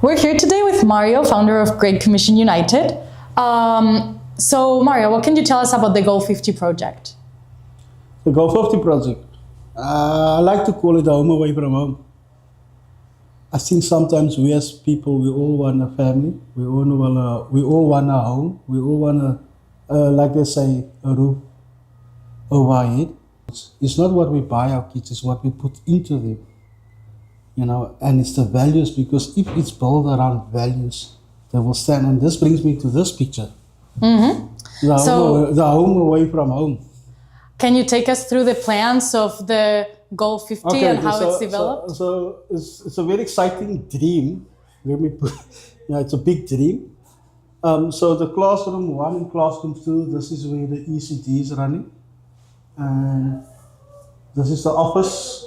We're here today with Mario, founder of Great Commission United. So Mario, what can you tell us about the Goal 50 project? The Goal 50 project, I like to call it a home away from home. I think sometimes we as people, we all want a family, we all want a home, we all want like they say, a roof over our head. It's not what we buy our kids, it's what we put into them. You know, and it's the values, because if it's built around values, they will stand. And this brings me to this picture. Mm-hmm. The home away from home. Can you take us through the plans of the Goal 50 and how it's developed? So it's a very exciting dream. Let me put, it's a big dream. So the classroom 1 and classroom 2, this is where the ECD is running. And this is the office.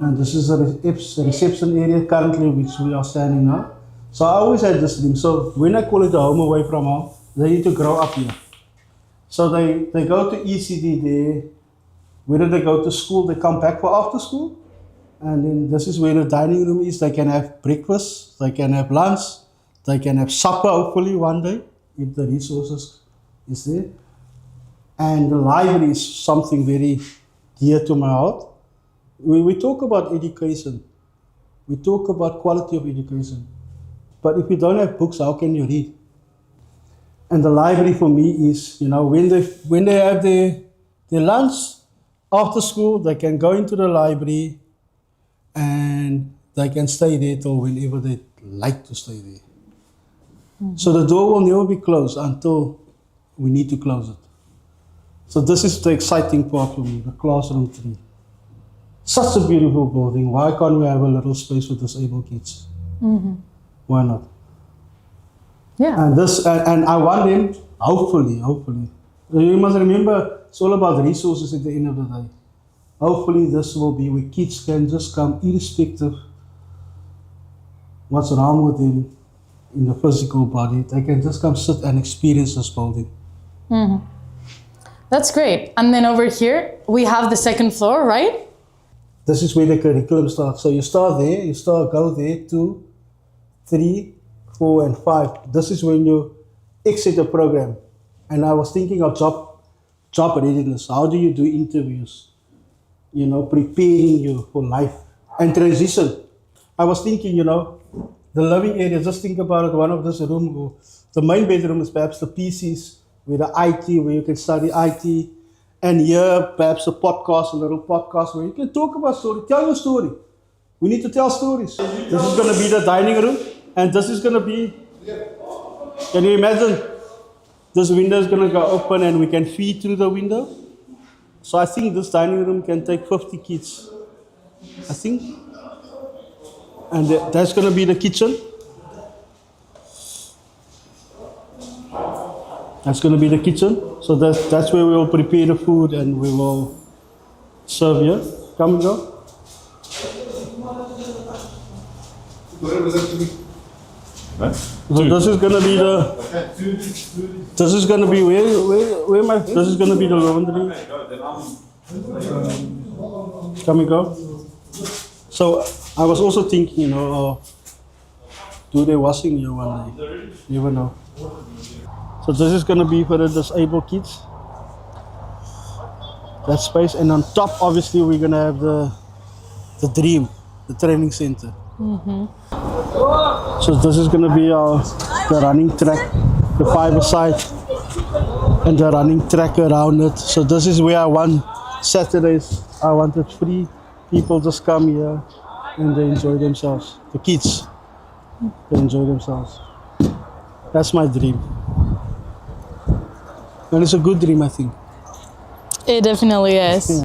And this is the reception area currently, which we are standing now. So I always had this dream. So when I call it a home away from home, they need to grow up here. So they go to ECD there. Whether they go to school, they come back for after school. And then this is where the dining room is. They can have breakfast, they can have lunch, they can have supper hopefully one day, if the resources is there. And the library is something very dear to my heart. We talk about education, we talk about quality of education, but if you don't have books, how can you read? And the library for me is, you know, when they have their lunch after school, they can go into the library and they can stay there till whenever they like to stay there. Mm-hmm. So the door will never be closed until we need to close it. So this is the exciting part for me, the classroom 3. Such a beautiful building. Why can't we have a little space for disabled kids? Mm-hmm. Why not? Yeah. And I want them, hopefully. You must remember, it's all about resources at the end of the day. Hopefully this will be where kids can just come irrespective what's wrong with them in the physical body. They can just come sit and experience this building. Mm-hmm. That's great. And then over here, we have the second floor, right? This is where the curriculum starts. So you start there, go there, 2, 3, 4, and 5. This is when you exit the program. And I was thinking of job readiness. How do you do interviews? You know, preparing you for life and transition. I was thinking, you know, the living area, just think about it, one of this room, the main bedroom is perhaps the PCs, with the IT, where you can study IT. And here, perhaps a little podcast where you can talk about story, tell your story. We need to tell stories. This is going to be the dining room, and this is going to be, can you imagine? This window is going to go open and we can feed through the window. So I think this dining room can take 50 kids, I think. And that's going to be the kitchen. That's going to be the kitchen. So that's where we will prepare the food and we will serve here. Come and go. So this is going to be this is going to be where am I? This is going to be the laundry. Come and go. So I was also thinking, you know, do they washing here one day? You never know. So this is going to be for the disabled kids. That space, and on top, obviously, we're going to have the dream, the training center. Mm-hmm. So this is going to be the running track, the 5-a-side, and the running track around it. So this is where I want Saturdays. I want it free. People just come here and they enjoy themselves. The kids, they enjoy themselves. That's my dream. And it's a good dream, I think. It definitely is.